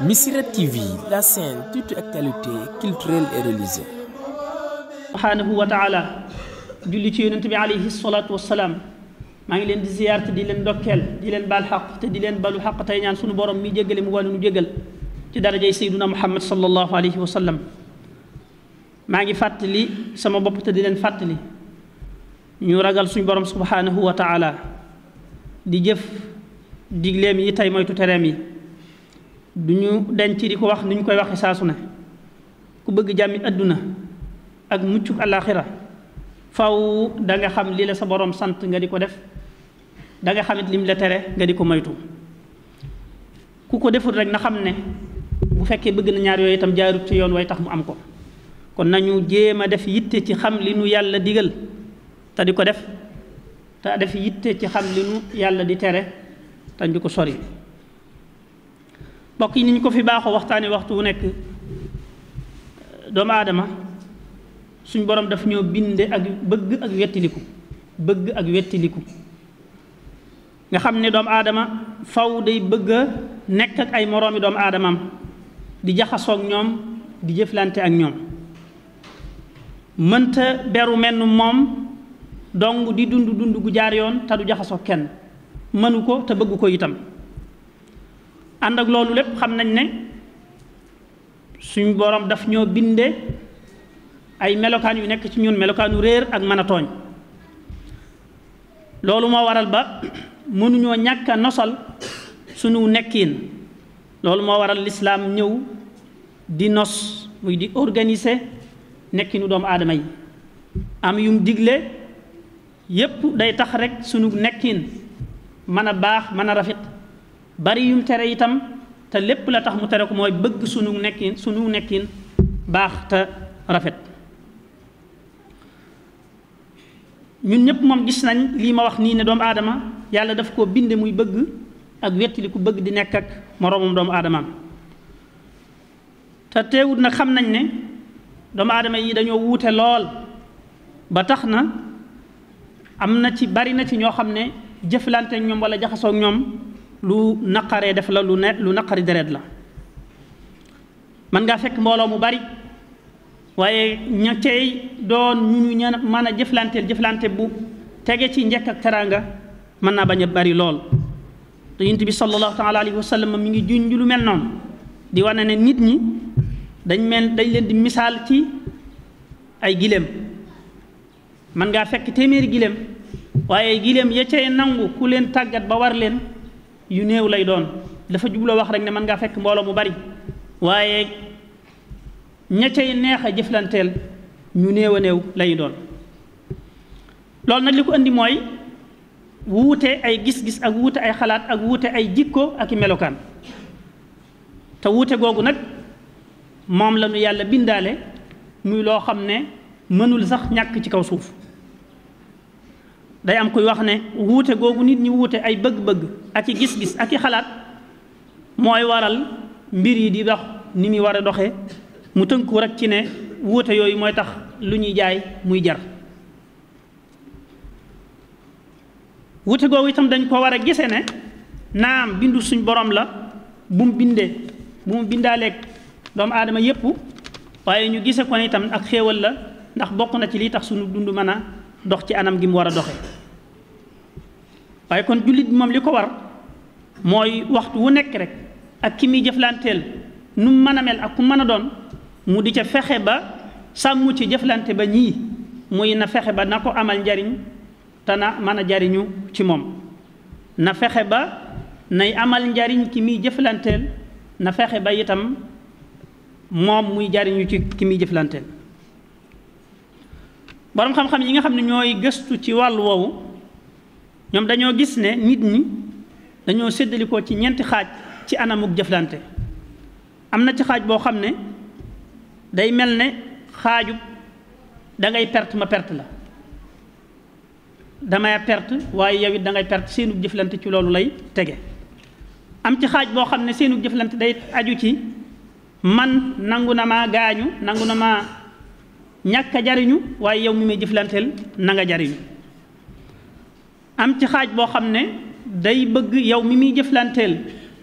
Missirah TV, la chaîne toute actualité culturelle et religieuse. subhanahu wa taala julli ci yonent bi alayhi salaatu wassalaam maa ngi leen di ziyaar te di leen ndokkeel di leen baal xaq te di leen balu xaq tey ñaan sunu borom mi jéggale mu wàllu nu jéggal ci darajay sayduna muhammad sallallahu alayhi wa sallam maa ngi fàttali sama bopp te di leen fàttali ñu ragal suñu borom subhanahu wa taala di jëf digleem yi tey moytu tereem yi duñu denc di ko wax ni ñu koy waxe saa su ne ku bëgg jàmmi àdduna ak muccuk àllaaxira faw da nga xam li la sa borom sant nga di ko def da nga xamit lim la tere nga di ko moytu ku ko deful rek na xam ne bu fekkee bëgg na ñaar yooyu itam jaarut ci yoon way tax mu am ko kon nañu jéem a def yitte ci xam li nu yàlla digal te di ko def te def yitte ci xam li nu yàlla di tere te di ko sori mbokk yi ni ñu ko fi baaxoo waxtaani waxtu wu nekk doomu aadama suñ borom daf ñoo binde ak bëgg ak wettiliku nga xam ne doomu aadama faw day bëgg a nekk ak ay moroomi doomu aadamam di jaxasoog ñoom di jëflante ak ñoom mënta beru menn moom dong di dund gu jaar yoon te du jaxasoog kenn mënu ko te bëgg ko itam ànd ak loolu lépp xam nañ ne suñ borom daf ñoo binde ay melokaan yu nekk ci ñun melokaanu réer ak mën a tooñ loolu moo waral ba mënuñoo ñàkk a nosal sunu nekkiin loolu moo waral lislaam ñëw di nos muy di organiser nekkinu doomu aadama yi am yum digle yépp day tax rek sunu nekkiin mën a baax mën a rafet bari yum tere itam te lépp la tax mu tere ko mooy bëgg sunu nekkiin baax te rafet ñun ñëpp moom gis nañ lii ma wax nii ne doomu aadama yàlla daf koo binde muy bëgg ak wettili ku bëgg di nekk ak moroomam doomu aadamaam te teewut nag xam nañ ne doomu aadama yi dañoo wuute lool ba tax na am na ci bari na ci ñoo xam ne jëflante ak ñoom wala jaxasoo ak ñoom lu naqaree def la lu naqari deret la mën ngaa fekk mbooloo mu bari waaye ña tey doon ñu mën a jëflante bu tege ci njëkk ak teraanga mën naa bañ a bari lool te yonent bi sallallahu taala alayhi wa sallam mi ngi junj lu mel noonu di wane ne nit ñi dañ leen di misaal ci ay giléem mën ngaa fekk téeméeri giléem waaye giléem ya cay nangu ku leen tàggat ba war leen yu néew lay doon dafa jubloo wax rek ne mën ngaa fekk mbooloo mu bari waaye ña cay neex a jëflanteel ñu néew a néew lay doon loolu nag li ko indi mooy wuute ay gis-gis ak wuute ay xalaat ak wuute ay jikko ak i melokaan te wuute googu nag moom la ñu yàlla bindaale muy loo xam ne mënul sax ñàkk ci kaw suuf day am kuy wax ne wuute googu nit ñi wuute ay bëgg-bëgg ak i gis-gis ak i xalaat mooy waral mbir yi di dox ni muy war a doxee mu tënku rek ci ne wuute yooyu mooy tax lu ñuy jaay muy jar wuute googu itam dañ ko war a gise ne naam bindu suñ borom la bu mu bindaaleeg doomu aadama yépp waaye ñu gise ko ne itam ak xéewal la ndax bokk na ci lii tax suñu dund mën a dox ci anam gi mu war a doxe waaye kon jullit bi moom li ko war mooy waxtu wu nekk rek ak ki muy jëflanteel nu mu mën a mel ak ku mën a doon mu di ca fexe ba sàmm ci jëflante ba ñii muy na fexe ba na ko amal njariñ te na mën a jariñu ci moom na fexe ba nay amal njariñ ki muy jëflanteel na fexe ba itam moom muy jariñu ci ki muy jëflanteel boroom xam-xam yi nga xam ne ñooy gëstu ci wàllu woowu ñoom dañoo gis ne nit ñi dañoo séddalikoo ci ñeenti xaaj ci anamuk jëflante am na ci xaaj boo xam ne day mel ne xaajub da ngay perte ma perte la damay perte waaye yow it da ngay perte seenug jëflante ci loolu lay tege am ci xaaj boo xam ne seenug jëflante day aju ci man nangu na maa gaañu nangu na maa ñàkk a jariñu waaye yow mi may jëflanteel na nga jariñu am ci xaaj boo xam ne day bëgg yow mi muy jëflanteel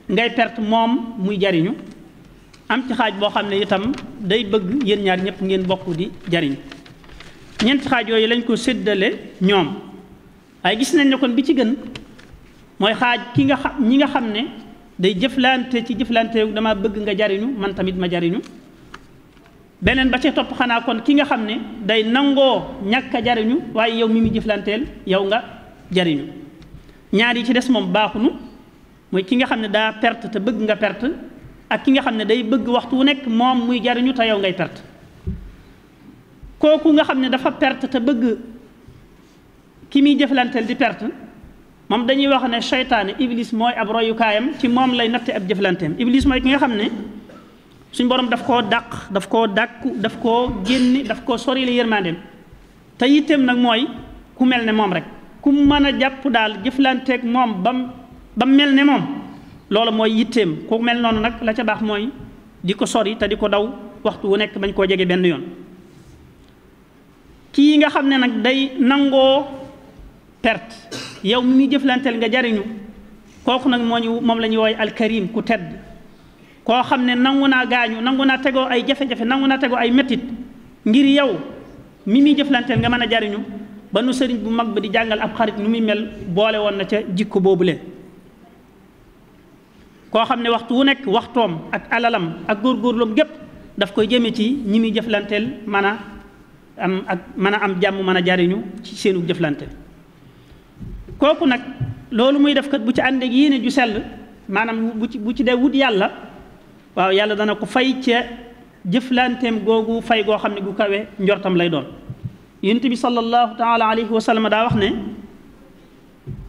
ngay perte moom muy jariñu am ci xaaj boo xam ne itam day bëgg yéen ñaar ñëpp ngeen bokk di jariñ ñeenti xaaj yooyu lañ ko séddale ñoom waaye gis nañ ne kon bi ci gën mooy xaaj ñi nga xam ne day jëflante ci jëflante dama bëgg nga jariñu man tamit ma jariñu beneen ba ca topp xanaa kon ki nga xam ne day nangoo ñàkk a jariñu waaye yow mi mu jëflanteel yow nga jariñu ñaar yi ci des moom baaxunu mooy ki nga xam ne daa perte te bëgg nga perte ak ki nga xam ne day bëgg waxtu wu nekk moom muy jariñu te yow ngay perte kooku nga xam ne dafa perte te bëgg ki muy jëflanteel di perte moom dañuy wax ne seytaane iblis mooy ab royukaayam ci moom lay natte ab jëflanteem iblis mooy ki nga xam ne suñ borom daf koo dàq daf koo dàkku daf koo génne daf koo sori la yërmandeem te yitteem nag mooy ku mel ne moom rek ku mën a jàpp daal jëflanteeg moom ba mel ne moom loolu mooy yitteem ku mel noonu nag la ca baax mooy di ko sori te di ko daw waxtu wu nekk bañ koo jege benn yoon kii nga xam ne nag day nangoo perte yow mi muy jëflanteel nga jariñu kooku nag moom la ñuy wooy alkarim ku tedd koo xam ne nangu naa gaañu nangu naa tegoo ay jafe-jafe nangu naa tegoo ay mettit ngir yow mi muy jëflanteel nga mën a jariñu ba nu sëriñ bu mag ba di jàngal ab xarit nu muy mel boole woon na ca jikko boobule koo xam ne waxtu wu nekk waxtoom ak alalam ak góorgóorloom gépp daf koy jëme ci ñi muy jëflanteel mën a am jàmm mën a jariñu ci seenu jëflante kooku nag loolu muy def kat bu ci ànd ak yéene ju sell maanaam bu ci dee wut yàlla waaw yàlla dana ko fay ca jëflanteem googu fay goo xam ne gu kawe njortam lay doon yonent bi sallallahu taala alayhi wa sallam daa wax ne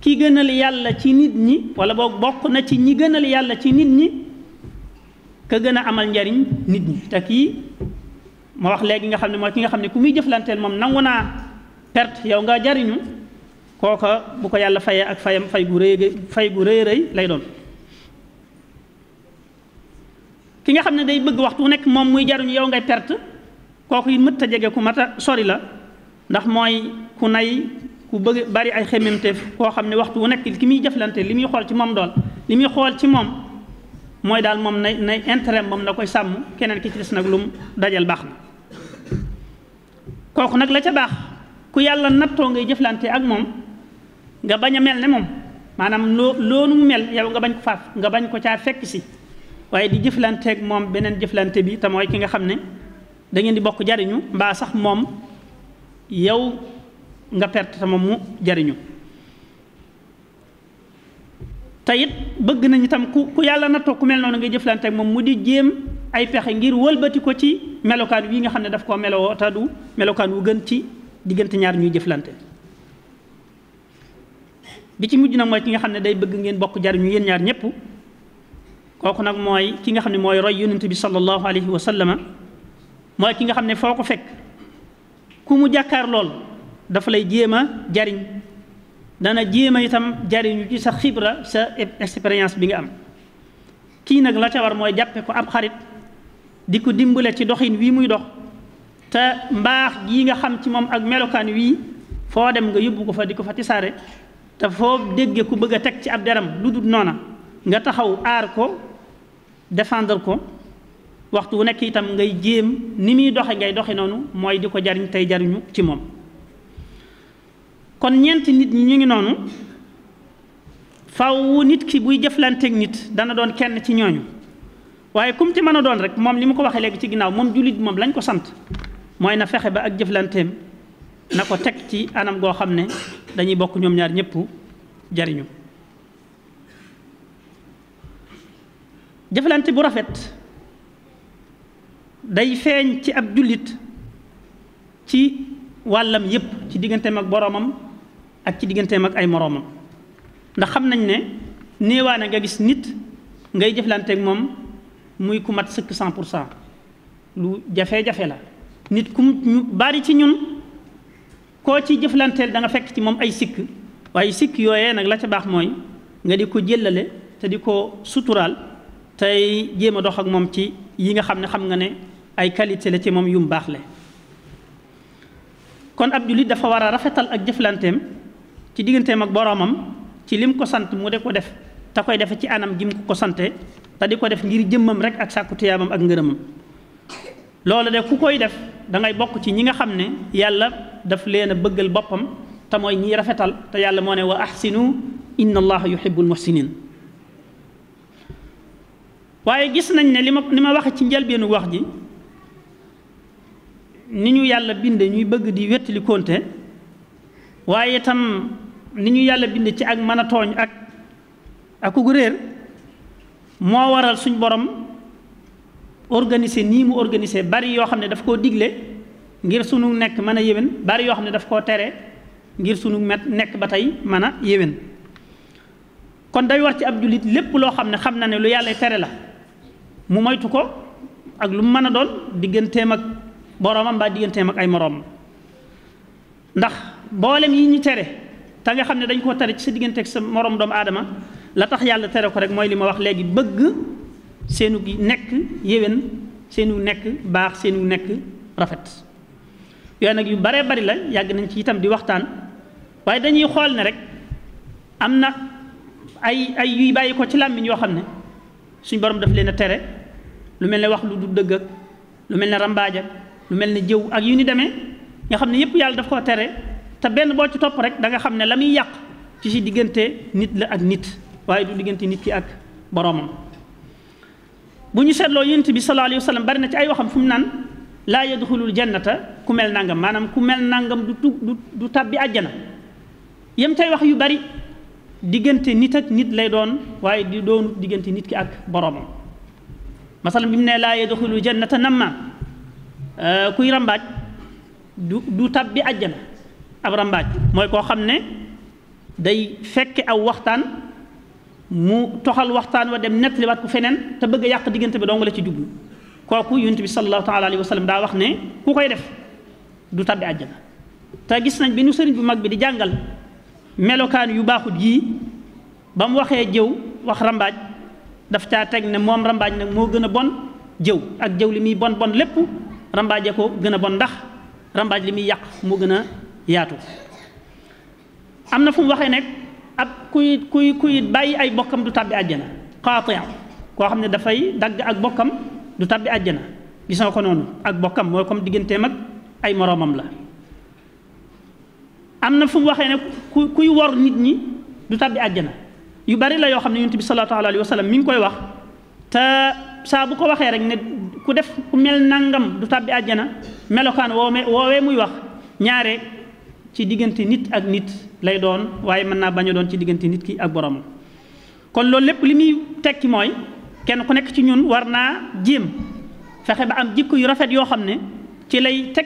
ki gënal yàlla ci nit ñi wala boog bokk na ci ñi gënal yàlla ci nit ñi ka gën a amal njariñ nit ñi te kii ma wax léegi nga xam ne mooy ki nga xam ne ku muy jëflanteel moom nangu naa perte yow nga jariñu kooka bu ko yàlla fayee ak fayam fay gu rëy lay doon ki nga xam ne day bëgg waxtu nekk moom muy jariñu yow ngay perte kooku it mët a jege ku mat a sori la ndax mooy ku nay ku bëgg bari ay xemmemteef koo xam ne waxtu wu nekk ki muy jëflante li muy xool ci moom li muy xool ci moom mooy daal moom nay intérêt moom na koy sàmm keneen ki ci des nag lum dajal baax na kooku nag la ca baax ku yàlla nattoo ngay jëflante ak moom nga bañ a mel ne moom maanaam loonu mu mel yow nga bañ ko caa fekk si waaye di jëflanteeg moom beneen jëflante bi te mooy ki nga xam ne da ngeen di bokk jariñu mbaa sax moom yow nga perte te moom mu jariñu te it bëgg nañ itam ku yàlla nattoo ku mel noonu ngay jëflanteeg moom mu di jéem ay pexe ngir wëlbati ko ci melokaan wi nga xam ne daf koo melowoo te du melokaan wu gën ci diggante ñaar ñuy jëflante bi ci mujj nag mooy ki nga xam ne day bëgg ngeen bokk jariñu yéen ñaar ñëpp kooku nag mooy ki nga xam ne mooy roy yonent bi sallallahu alayhi wa sallama mooy ki nga xam ne foo ko fekk ku mu jàkkaar lool dafa lay jéem a jariñ dana jéem a itam jariñu ci sa xibra sa expérience bi nga am kii nag la ca war mooy jàppe ko ab xarit di ko dimbale ci doxin wii muy dox te mbaax gii nga xam ci moom ak melokaan wii foo dem nga yóbbu ko fa di ko fa tisaare te foo dégge ku bëgg a teg ci ab deram lu dul noona nga taxaw aar ko défendre ko waxtu wu nekk itam ngay jéem ni muy doxe ngay doxe noonu mooy di ko jariñ tey jariñu ci moom kon ñeenti nit ñi ñu ngi noonu faw nit ki buy jëflanteeg nit dana doon kenn ci ñooñu waaye kum ci mën a doon rek moom li mu ko waxee léegi ci ginnaaw moom jullit moom lañ ko sant mooy na fexe ba ak jëflanteem na ko teg ci anam goo xam ne dañuy bokk ñoom ñaar ñëpp jariñu jëflante bu rafet day feeñ ci ab jullit ci wàllam yépp ci digganteem ak boroomam ak ci digganteem ak ay moroomam ndax xam nañ ne néewaane nga gis nit ngay jëflanteeg moom muy ku mat sëkk 100% lu jafe-jafe la nit ku ñu bari ci ñun koo ci jëflanteel da nga fekk ci moom ay sikk waaye sikk yooyee nag la ca baax mooy nga di ko jëllale te di ko suturaal tey jéem a dox ak moom ci yi nga xam ne ay qualité la ci moom yu mu baax le kon ab jullit dafa war a rafetal ak jëflanteem ci digganteem ak boroomam ci lim ko sant mu de ko def te koy defe ci anam gi mu ko sante te di ko def ngir jëmmam rek ak sàkku tiyaabam ak ngërëmam. loolu de ku koy def da ngay bokk ci ñi nga xam ne yàlla daf leen a bëggal boppam te mooy ñiy rafetal te yàlla moo ne wa ahsinu inna allaha yuhibbul muhsinin. waaye gis nañ ne li ma waxe ci njëlbeenu wax ji ni ñu yàlla binde ñuy bëgg di wettali konte waaye itam ni ñu yàlla binde ci ak mën a tooñ ak ku réer moo waral suñ borom organiser nii mu organiser bari yoo xam ne daf koo digle ngir sunu nekk mën a yéwén bari yoo xam ne daf koo tere ngir sunu nekk ba tey mën a yéwén. kon day war ci ab jullit lépp loo xam ne xam na ne lu yàlla tere la mu moytu ko ak lu mu mën a doon digganteem ak boroomam mbaa digganteem ak ay moroomam. ndax mboolem yi ñu tere te nga xam ne dañ koo tere ci sa diggante ak sa moroom doomu aadama la tax yàlla tere ko rek mooy li ma wax léegi bëgg seenu gi nekk yéwén seenu nekk baax seenu nekk rafet. yooyu nag yu baree bari la yàgg nañ ci itam di waxtaan waaye dañuy xool ne rek am na ay yuy bàyyi ko ci làmmiñ yoo xam ne suñ borom daf leen a tere lu mel ne wax lu du dëgg ak lu mel ne rambaaj ak lu mel ne jëw ak yu ni demee nga xam ne yépp yàlla daf koo tere te benn boo ci topp rek da nga xam ne la muy yàq ci si diggante nit la ak nit waaye du diggante nit ki ak boroomam. bu ñu seetloo yonent bi sallallahu alayhi wa sallam bari na ci ay waxam fu mu naan laa yadxulul jannata ku mel nangam maanaam ku mel nangam du tàbbi àjjana yem cay wax yu bari diggante nit ak nit lay doon waaye di doon diggante nit ki ak boroomam. masalan bi mu ne laa yadxulul jannata namma kuy rambaaj du tàbbi àjjana. ab rambaaj mooy koo xam ne day fekke aw waxtaan mu toxal waxtaan wa dem nettaliwaat ko feneen te bëgg a yàq diggante bi dong la ci jublu kooku yonent bi sallallahu taala alayhi wa sallam daa wax ne ku koy def du tàbbi àjjana. te gis nañ bi nu sëriñ bu mag bi di jàngal melokaan yu baaxut yii ba mu waxee jëw wax rambaaj daf caa teg ne moom rambaaj nag moo gën a bon jëw ak jëw li muy bon bon lépp rambaaje ko gën a bon ndax rambaaj li muy yàq moo gën a yaatu. am na fu mu waxee nekk ab kuy bàyyi ay bokkam du tàbbi àjjana qaati' koo xam ne dafay dagg ak bokkam du tàbbi àjjana gis nga ko noonu ak bokkam mooy comme digganteem ak ay moroomam la. am na fu mu waxee ne kuy wor nit ñi du tàbbi àjjana yu bari la yoo xam ne yonent bi sallallahu alayhi wa sallam mi ngi koy wax te saa bu ko waxee rek ne ku def ku mel nangam du tàbbi àjjana melokaan woowee muy wax ñaare ci diggante nit ak nit lay doon waaye mën naa bañ a doon ci diggante nit ki ak boromam. kon loolu lépp li muy tekki mooy kenn ku nekk ci ñun war naa jéem fexe ba am jikko yu rafet yoo xam ne ci lay teg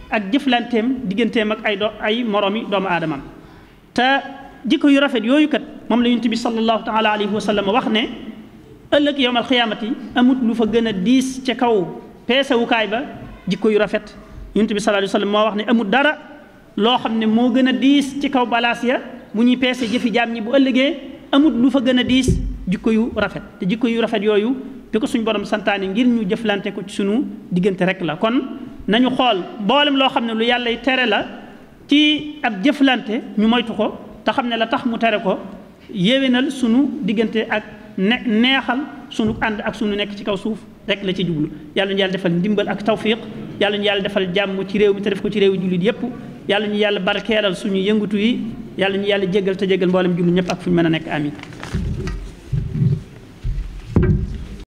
ak jëflanteem digganteem ak ay moroomi doomu aadamam. te jikko yu rafet yooyu kat moom la yonent bi sallallahu taala alayhi wa sallam wax ne ëllëg yawmal xiyaamati amut lu fa gën a diis ca kaw peesewukaay ba jikko yu rafet. yonent bi sallallahu alayhi wa sallam moo wax ne amut dara loo xam ne moo gën a diis ci kaw balaas ya bu ñuy peese jëfi jaam ñi bu ëllëgee amut lu fa gën a diis jikko yu rafet te jikko yu rafet yooyu bi ko suñ borom santaane ngir ñu jëflante ko ci sunu diggante rek la. kon nañu xool mboolem loo xam ne lu yàlla tere la ci ab jëflante ñu moytu ko te xam ne la tax mu tere ko yéwénal sunu diggante ak neexal sunu ànd ak sunu nekk ci kaw suuf rek la ci jublu. yàlla ñu yàlla defal ndimbal ak tawfiq yàlla ñu yàlla defal jàmm ci réew mi te def ko ci réew jullit yépp yàlla ñu yàlla barkeelal suñu yëngutu yi yàlla ñu yàlla jéggal te jéggal mboolem jullit ñëpp ak fu ñu mën a nekk amin